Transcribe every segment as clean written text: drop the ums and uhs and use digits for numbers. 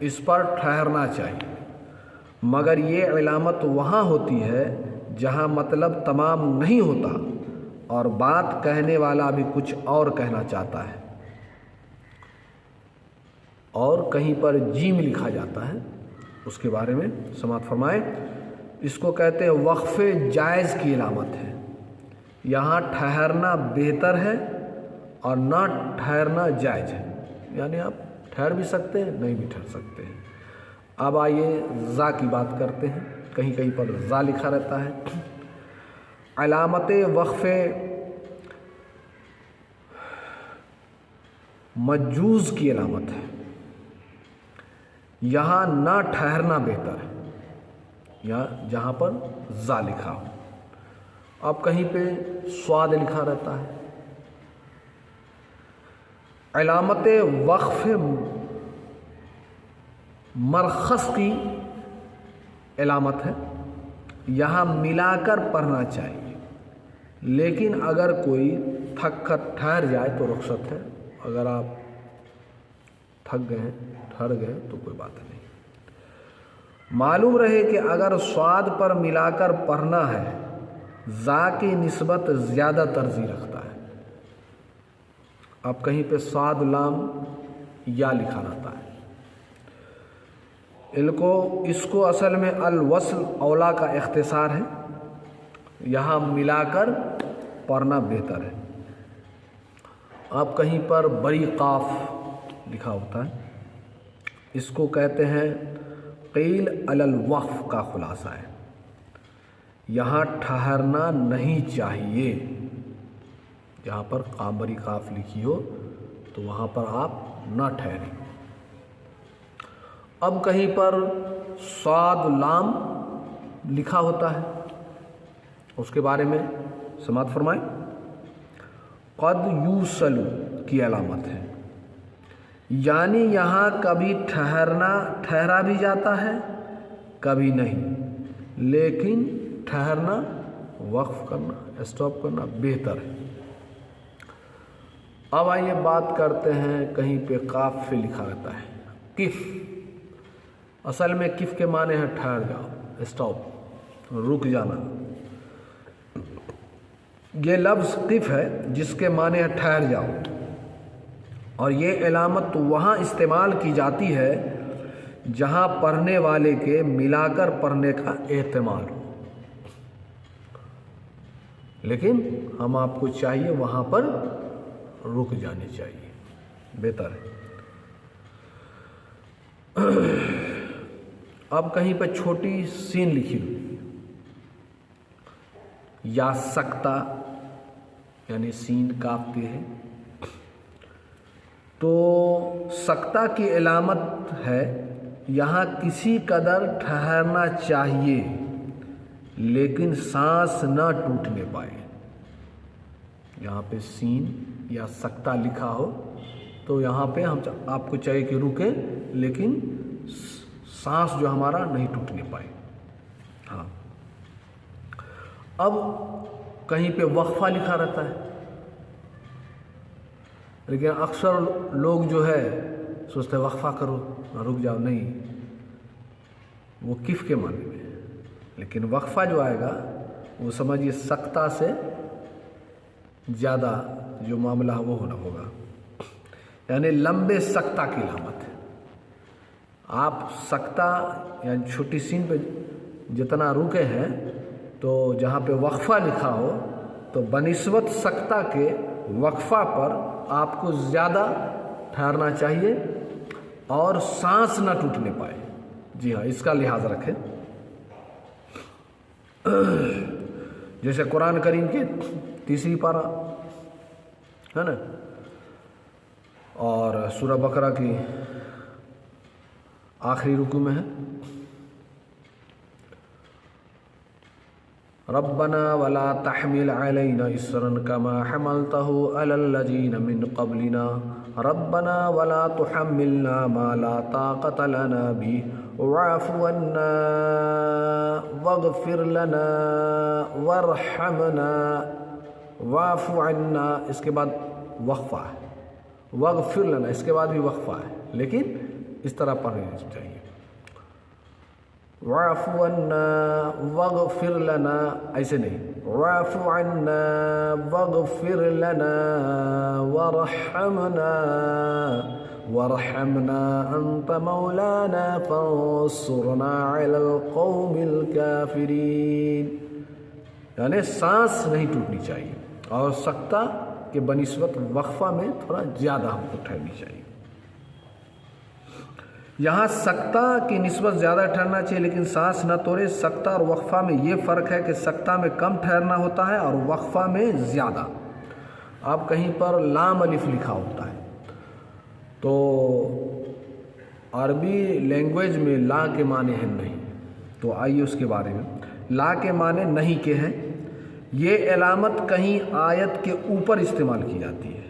اس پر ٹھہرنا چاہیے، مگر یہ علامت وہاں ہوتی ہے جہاں مطلب تمام نہیں ہوتا اور بات کہنے والا بھی کچھ اور کہنا چاہتا ہے اور کہیں پر جیم لکھا جاتا ہے، اس کے بارے میں سماعت فرمائیں۔ اس کو کہتے ہیں وقف جائز کی علامت ہے، یہاں ٹھہرنا بہتر ہے اور نہ ٹھہرنا جائز ہے، یعنی آپ ٹھہر بھی سکتے ہیں نہیں بھی ٹھہر سکتے ہیں۔ اب آئیے زا کی بات کرتے ہیں، کہیں کہیں پر زا لکھا رہتا ہے۔ علامت وقف مجوز کی علامت ہے، یہاں نہ ٹھہرنا بہتر ہے، یا جہاں پر زا لکھا ہو۔ اب کہیں پہ سواد لکھا رہتا ہے۔ علامت وقف مرخص کی علامت ہے، یہاں ملا کر پڑھنا چاہیے، لیکن اگر کوئی تھک کر ٹھہر جائے تو رخصت ہے، اگر آپ تھک گئے ٹھہر گئے تو کوئی بات نہیں۔ معلوم رہے کہ اگر سواد پر ملا کر پڑھنا ہے، زا کی نسبت زیادہ ترجیح رکھتا ہے۔ اب کہیں پہ صاد لام یا لکھا رہتا ہے، اس کو اصل میں الوصل اولا کا اختصار ہے، یہاں ملا کر پڑھنا بہتر ہے۔ اب کہیں پر بڑی قاف لکھا ہوتا ہے، اس کو کہتے ہیں قیل علی الوقف کا خلاصہ ہے، یہاں ٹھہرنا نہیں چاہیے۔ جہاں پر بڑی قاف لکھی ہو تو وہاں پر آپ نہ ٹھہریں۔ اب کہیں پر صاد لام لکھا ہوتا ہے، اس کے بارے میں سماعت فرمائیں۔ قد یوصل کی علامت ہے، یعنی یہاں کبھی ٹھہرا بھی جاتا ہے کبھی نہیں، لیکن ٹھہرنا، وقف کرنا، اسٹاپ کرنا بہتر ہے۔ اب آئیے بات کرتے ہیں، کہیں پہ قاف پہ لکھا رہتا ہے کف، اصل میں کف کے معنی ہے ٹھہر جاؤ، اسٹاپ، رک جانا۔ یہ لفظ قف ہے جس کے معنی ہے ٹھہر جاؤ، اور یہ علامت وہاں استعمال کی جاتی ہے جہاں پڑھنے والے کے ملا کر پڑھنے کا احتمال ہو، لیکن ہم آپ کو چاہیے وہاں پر رک جانے چاہیے، بہتر ہے۔ اب کہیں پہ چھوٹی سین لکھی ہوئی یا سکتا، یعنی سین کاف پہ ہے، تو سکتا کی علامت ہے یہاں کسی قدر ٹھہرنا چاہیے لیکن سانس نہ ٹوٹنے پائے۔ یہاں پہ سین یا سکتا لکھا ہو تو یہاں پہ آپ کو چاہیے کہ رکیں لیکن سانس جو ہمارا نہیں ٹوٹنے پائے۔ ہاں، اب کہیں پہ وقفہ لکھا رہتا ہے، لیکن اکثر لوگ جو ہے سوچتے ہیں وقفہ کرو، رک جاؤ، نہیں، وہ کف کے معنی میں ہے، لیکن وقفہ جو آئے گا وہ سمجھیے سکتا سے زیادہ جو معاملہ ہے وہ ہونا ہوگا، یعنی لمبے سکتا کی علامت ہے۔ آپ سکتا یعنی چھوٹی سین پہ جتنا رکے ہیں تو جہاں پہ وقفہ لکھا ہو تو بنسبت سکتا کے وقفہ پر آپ کو زیادہ ٹھہرنا چاہیے اور سانس نہ ٹوٹنے پائے۔ جی ہاں، اس کا لحاظ رکھیں۔ جیسے قرآن کریم کے 3 پارہ ہے نا، اور سورہ بقرہ کی آخری رکوع میں ہے ربنا ولا تحمل علينا إصرا كما حملته على الذين من قبلنا ربنا ولا تحملنا ما لا طاقة لنا به واعف عنا واغفر لنا وارحمنا واعف عنا، اس کے بعد وقفہ ہے، واغفر لنا اس کے بعد بھی وقفہ ہے، لیکن اس طرح پڑھنا چاہیے. واعف عنا واغفر لنا، ایسے نہیں، واعف عنا واغفر لنا وارحمنا وارحمنا انت مولانا فانصرنا علی القوم الکافرین. یعنی سانس نہیں ٹوٹنی چاہیے، اور سکتہ کہ بنسبت وقفہ میں تھوڑا زیادہ ہم کو ٹھہرنی چاہیے. یہاں سکتہ کی نسبت زیادہ ٹھہرنا چاہیے لیکن سانس نہ توڑے. سکتہ اور وقفہ میں یہ فرق ہے کہ سکتہ میں کم ٹھہرنا ہوتا ہے اور وقفہ میں زیادہ. آپ کہیں پر لام الف لکھا ہوتا ہے تو عربی لینگویج میں لا کے معنی ہے نہیں، تو آئیے اس کے بارے میں. لا کے معنی نہیں کے ہیں. یہ علامت کہیں آیت کے اوپر استعمال کی جاتی ہے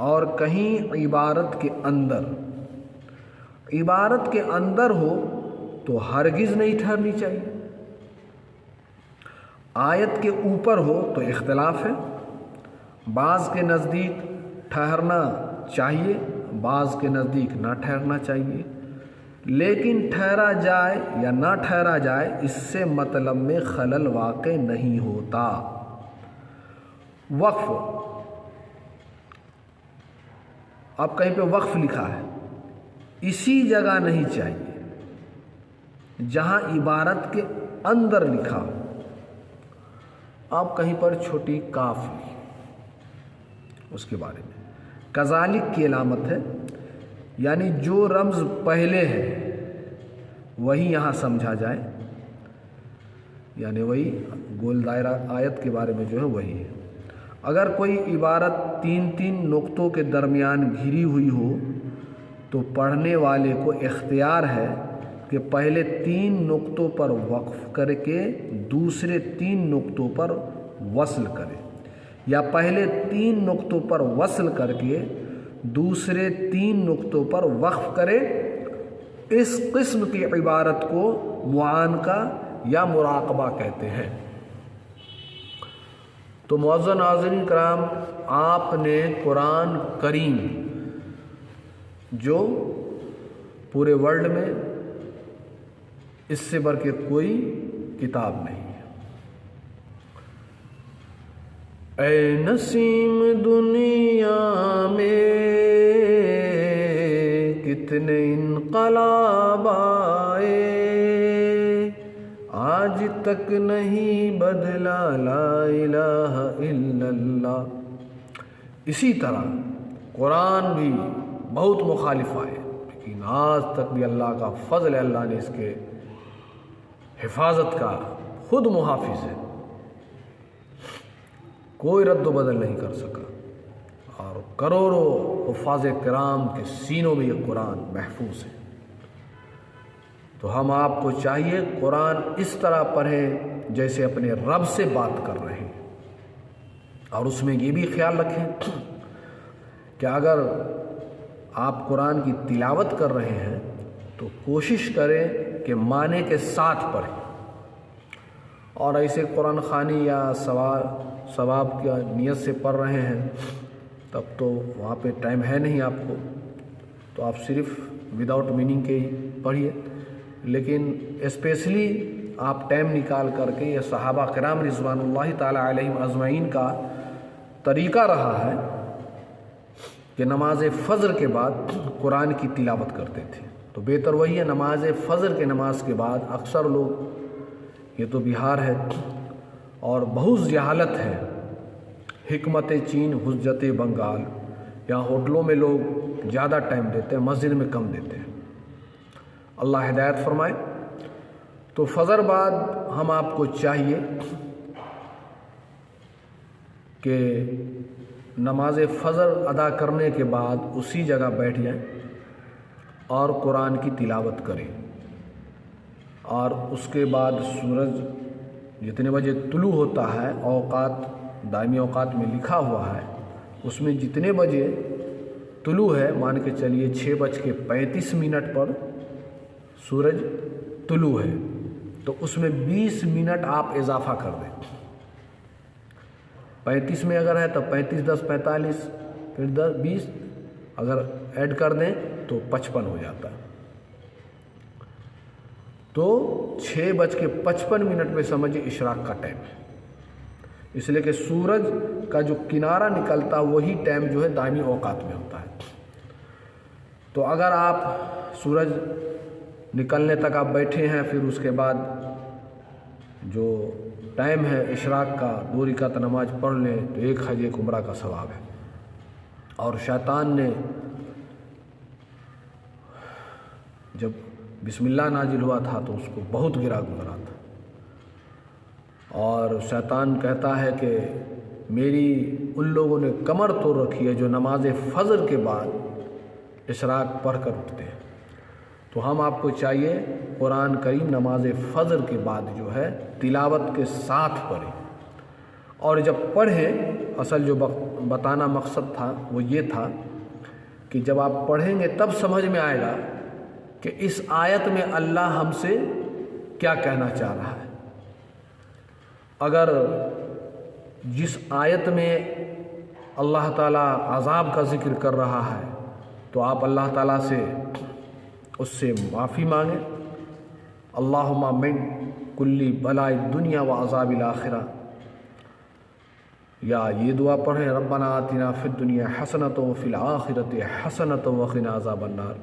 اور کہیں عبارت کے اندر. عبارت کے اندر ہو تو ہرگز نہیں ٹھہرنی چاہیے، آیت کے اوپر ہو تو اختلاف ہے. بعض کے نزدیک ٹھہرنا چاہیے، بعض کے نزدیک نہ ٹھہرنا چاہیے. لیکن ٹھہرا جائے یا نہ ٹھہرا جائے اس سے مطلب میں خلل واقع نہیں ہوتا. وقف، اب کہیں پہ وقف لکھا ہے، اسی جگہ نہیں چاہیے جہاں عبارت کے اندر لکھا ہو. آپ کہیں پر چھوٹی کاف لی، اس کے بارے میں کذالک کی علامت ہے، یعنی جو رمز پہلے ہے وہی یہاں سمجھا جائے، یعنی وہی گول دائرہ آیت کے بارے میں جو ہے وہی ہے. اگر کوئی عبارت 3 نقطوں کے درمیان گھری ہوئی ہو تو پڑھنے والے کو اختیار ہے کہ پہلے 3 نقطوں پر وقف کر کے دوسرے 3 نقطوں پر وصل کرے، یا پہلے 3 نقطوں پر وصل کر کے دوسرے 3 نقطوں پر وقف کرے. اس قسم کی عبارت کو معانقہ یا مراقبہ کہتے ہیں. تو معزز ناظرین کرام، آپ نے قرآن کریم جو پورے ورلڈ میں اس سے بڑھ کے کوئی کتاب نہیں ہے. اے نسیم دنیا میں کتنے انقلاب آئے، آج تک نہیں بدلا لا الہ الا اللہ. اسی طرح قرآن بھی بہت مخالف آئے لیکن آج تک بھی اللہ کا فضل ہے، اللہ نے اس کے حفاظت کا خود محافظ ہے، کوئی رد و بدل نہیں کر سکا، اور کروڑوں حفاظ کرام کے سینوں میں یہ قرآن محفوظ ہے. تو ہم آپ کو چاہیے قرآن اس طرح پڑھیں جیسے اپنے رب سے بات کر رہے ہیں، اور اس میں یہ بھی خیال رکھیں کہ اگر آپ قرآن کی تلاوت کر رہے ہیں تو کوشش کریں کہ معنی کے ساتھ پڑھیں، اور ایسے قرآن خوانی یا ثواب کی نیت سے پڑھ رہے ہیں تب تو وہاں پہ ٹائم ہے نہیں آپ کو، تو آپ صرف وداؤٹ میننگ کے ہی پڑھیے. لیکن اسپیشلی آپ ٹائم نکال کر کے، یہ صحابہ کرام رضوان اللہ تعالی علیہم اجمعین کا طریقہ رہا ہے کہ نماز فجر کے بعد قرآن کی تلاوت کرتے تھے. تو بہتر وہی ہے، نماز فجر کے نماز کے بعد اکثر لوگ، یہ تو بہار ہے اور بہت جہالت ہے، حکمت چین حجت بنگال، یہاں ہوٹلوں میں لوگ زیادہ ٹائم دیتے ہیں، مسجد میں کم دیتے ہیں. اللہ ہدایت فرمائے. تو فجر بعد ہم آپ کو چاہیے کہ نماز فجر ادا کرنے کے بعد اسی جگہ بیٹھ جائیں اور قرآن کی تلاوت کریں، اور اس کے بعد سورج جتنے بجے طلوع ہوتا ہے، اوقات دائمی اوقات میں لکھا ہوا ہے، اس میں جتنے بجے طلوع ہے، مان کے چلیے 6:35 پر سورج طلوع ہے، تو اس میں 20 منٹ آپ اضافہ کر دیں. 35 میں اگر ہے تو 35 10 45، پھر 20 اگر ایڈ کر دیں تو 55 ہو جاتا ہے. تو 6:55 پہ سمجھے اشراق کا ٹائم ہے، اس لیے کہ سورج کا جو کنارہ نکلتا وہی ٹائم جو ہے دائمی اوقات میں ہوتا ہے۔ تو اگر آپ سورج نکلنے تک آپ بیٹھے ہیں، پھر اس کے بعد جو ٹائم ہے اشراق کا 2 رکعت نماز پڑھ لیں تو 1 حج 1 عمرہ کا ثواب ہے۔ اور شیطان نے جب بسم اللہ نازل ہوا تھا تو اس کو بہت گرا گزرا تھا، اور شیطان کہتا ہے کہ میری ان لوگوں نے کمر توڑ رکھی ہے جو نماز فجر کے بعد اشراق پڑھ کر اٹھتے ہیں۔ تو ہم آپ کو چاہیے قرآن کریم نماز فجر کے بعد جو ہے تلاوت کے ساتھ پڑھیں، اور جب پڑھیں اصل جو بتانا مقصد تھا وہ یہ تھا کہ جب آپ پڑھیں گے تب سمجھ میں آئے گا کہ اس آیت میں اللہ ہم سے کیا کہنا چاہ رہا ہے۔ اگر جس آیت میں اللہ تعالیٰ عذاب کا ذکر کر رہا ہے تو آپ اللہ تعالیٰ سے اس سے معافی مانگیں، اللہم من کلی بلاء الدنیا و عذاب الآخرہ، یا یہ دعا پڑھیں ربنا آتنا فی الدنیا حسنۃ وفی الآخرۃ حسنۃ وقنا عذاب النار۔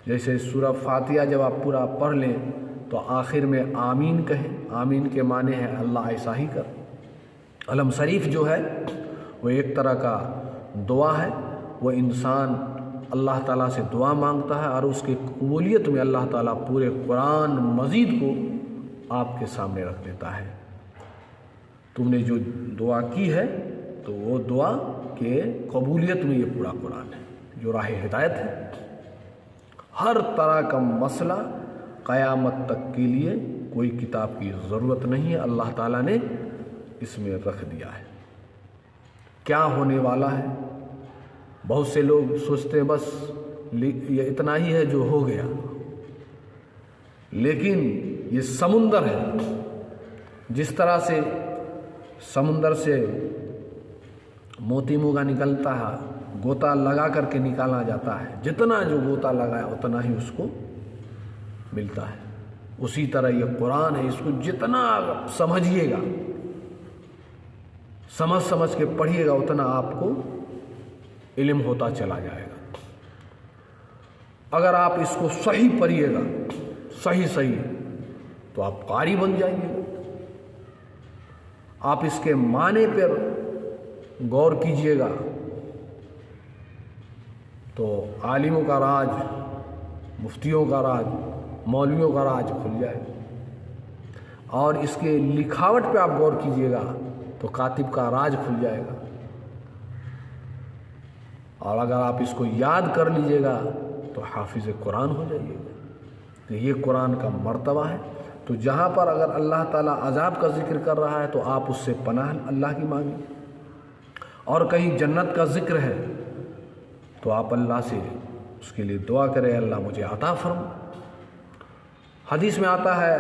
جیسے سورہ فاتحہ جب آپ پورا پڑھ لیں تو آخر میں آمین کہیں، آمین کے معنی ہے اللہ ایسا ہی کر۔ علم شریف جو ہے وہ ایک طرح کا دعا ہے، وہ انسان اللہ تعالیٰ سے دعا مانگتا ہے اور اس کی قبولیت میں اللہ تعالیٰ پورے قرآن مجید کو آپ کے سامنے رکھ دیتا ہے۔ تم نے جو دعا کی ہے تو وہ دعا کے قبولیت میں یہ پورا قرآن ہے جو راہ ہدایت ہے۔ ہر طرح کا مسئلہ قیامت تک کے لیے کوئی کتاب کی ضرورت نہیں ہے، اللہ تعالیٰ نے اس میں رکھ دیا ہے کیا ہونے والا ہے۔ بہت سے لوگ سوچتے ہیں بس یہ اتنا ہی ہے جو ہو گیا، لیکن یہ سمندر ہے، جس طرح سے سمندر سے موتی موغا نکلتا ہے، گوتا لگا کر کے نکالا جاتا ہے، جتنا جو گوتا لگایا اتنا ہی اس کو ملتا ہے، اسی طرح یہ قرآن ہے، اس کو جتنا سمجھیے گا، سمجھ کے پڑھیے گا اتنا آپ کو علم ہوتا چلا جائے گا۔ اگر آپ اس کو صحیح پڑھیے گا، صحیح تو آپ قاری بن جائیں گے۔ آپ اس کے معنی پر غور کیجئے گا تو عالموں کا راج، مفتیوں کا راج، مولویوں کا راج کھل جائے، اور اس کے لکھاوٹ پہ آپ غور کیجئے گا تو کاتب کا راج کھل جائے گا، اور اگر آپ اس کو یاد کر لیجئے گا تو حافظ قرآن ہو جائیے گا۔ تو یہ قرآن کا مرتبہ ہے۔ تو جہاں پر اگر اللہ تعالیٰ عذاب کا ذکر کر رہا ہے تو آپ اس سے پناہ اللہ کی مانگیں، اور کہیں جنت کا ذکر ہے تو آپ اللہ سے اس کے لیے دعا کریں اللہ مجھے عطا فرما۔ حدیث میں آتا ہے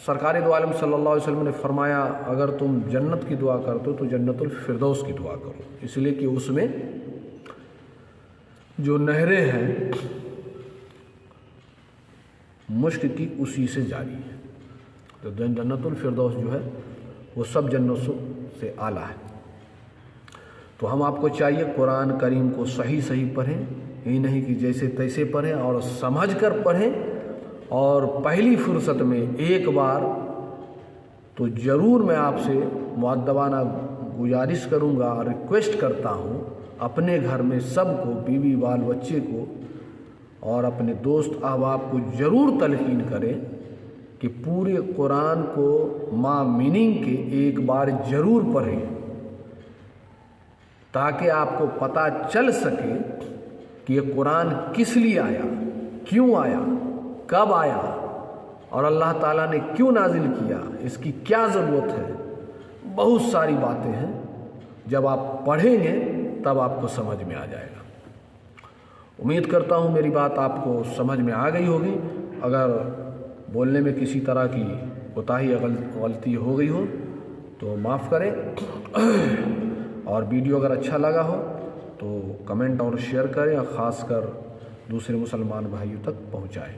سرکار دو عالم صلی اللہ علیہ وسلم نے فرمایا اگر تم جنت کی دعا کرتے ہو تو جنت الفردوس کی دعا کرو، اس لیے کہ اس میں جو نہریں ہیں مشک کی اسی سے جاری ہے، تو جنت الفردوس جو ہے وہ سب جنتوں سے اعلیٰ ہے۔ تو ہم آپ کو چاہیے قرآن کریم کو صحیح پڑھیں، یہ نہیں کہ جیسے تیسے پڑھیں، اور سمجھ کر پڑھیں، اور پہلی فرصت میں ایک بار تو ضرور میں آپ سے مؤدبانہ گزارش کروں گا اور ریکویسٹ کرتا ہوں اپنے گھر میں سب کو، بیوی بال بچے کو اور اپنے دوست احباب کو ضرور تلقین کریں کہ پورے قرآن کو ماں میننگ کے ایک بار ضرور پڑھیں، تاکہ آپ کو پتہ چل سکے کہ یہ قرآن کس لیے آیا، کیوں آیا، کب آیا، اور اللہ تعالیٰ نے کیوں نازل کیا، اس کی کیا ضرورت ہے۔ بہت ساری باتیں ہیں، جب آپ پڑھیں گے تب آپ کو سمجھ میں آ جائے گا۔ امید کرتا ہوں میری بات آپ کو سمجھ میں آ گئی ہوگی۔ اگر بولنے میں کسی طرح کی کوتاہی یا غلطی ہو گئی ہو تو معاف کریں، اور ویڈیو اگر اچھا لگا ہو تو کمنٹ اور شیئر کریں، اور خاص کر دوسرے مسلمان بھائیوں تک پہنچائیں۔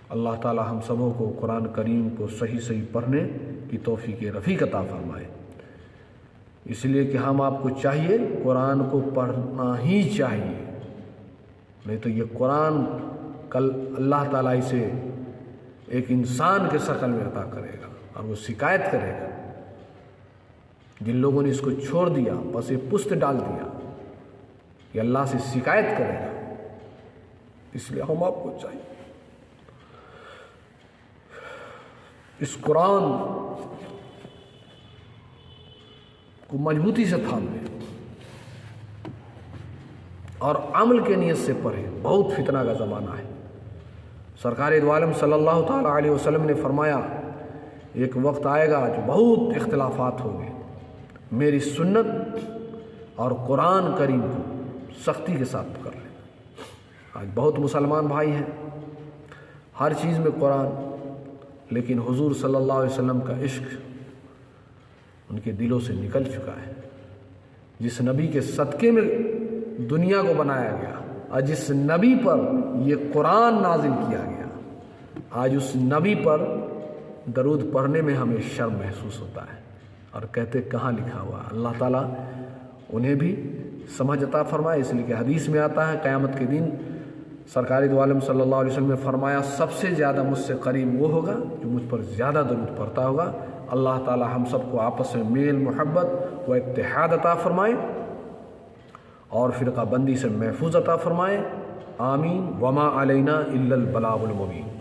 اللہ تعالی ہم سبوں کو قرآن کریم کو صحیح صحیح پڑھنے کی توفیق رفیق عطا فرمائے۔ اس لیے کہ ہم آپ کو چاہیے قرآن کو پڑھنا ہی چاہیے، نہیں تو یہ قرآن کل اللہ تعالیٰ اسے ایک انسان کے شکل میں عطا کرے گا اور وہ شکایت کرے گا۔ جن لوگوں نے اس کو چھوڑ دیا بس یہ پست ڈال دیا، یہ اللہ سے شکایت کرے گا۔ اس لیے ہم آپ کو چاہیے اس قرآن کو مضبوطی سے تھام لیں اور عمل کے نیت سے پڑھیں۔ بہت فتنہ کا زمانہ ہے۔ سرکار دو عالم صلی اللہ تعالیٰ علیہ وسلم نے فرمایا ایک وقت آئے گا جو بہت اختلافات ہوں گے، میری سنت اور قرآن کریم کو سختی کے ساتھ پکڑ لیں۔ آج بہت مسلمان بھائی ہیں ہر چیز میں قرآن، لیکن حضور صلی اللہ علیہ وسلم کا عشق ان کے دلوں سے نکل چکا ہے۔ جس نبی کے صدقے میں دنیا کو بنایا گیا اور جس نبی پر یہ قرآن نازل کیا گیا، آج اس نبی پر درود پڑھنے میں ہمیں شرم محسوس ہوتا ہے اور کہتے کہاں لکھا ہوا۔ اللہ تعالیٰ انہیں بھی سمجھ عطا فرمائے۔ اس لیے کہ حدیث میں آتا ہے قیامت کے دن سرکار دو عالم صلی اللہ علیہ وسلم نے فرمایا سب سے زیادہ مجھ سے قریب وہ ہوگا جو مجھ پر زیادہ درود پڑھتا ہوگا۔ اللہ تعالیٰ ہم سب کو آپس میں میل محبت و اتحاد عطا فرمائے اور فرقہ بندی سے محفوظ عطا فرمائے۔ آمین۔ وما علینا الا البلاغ المبین۔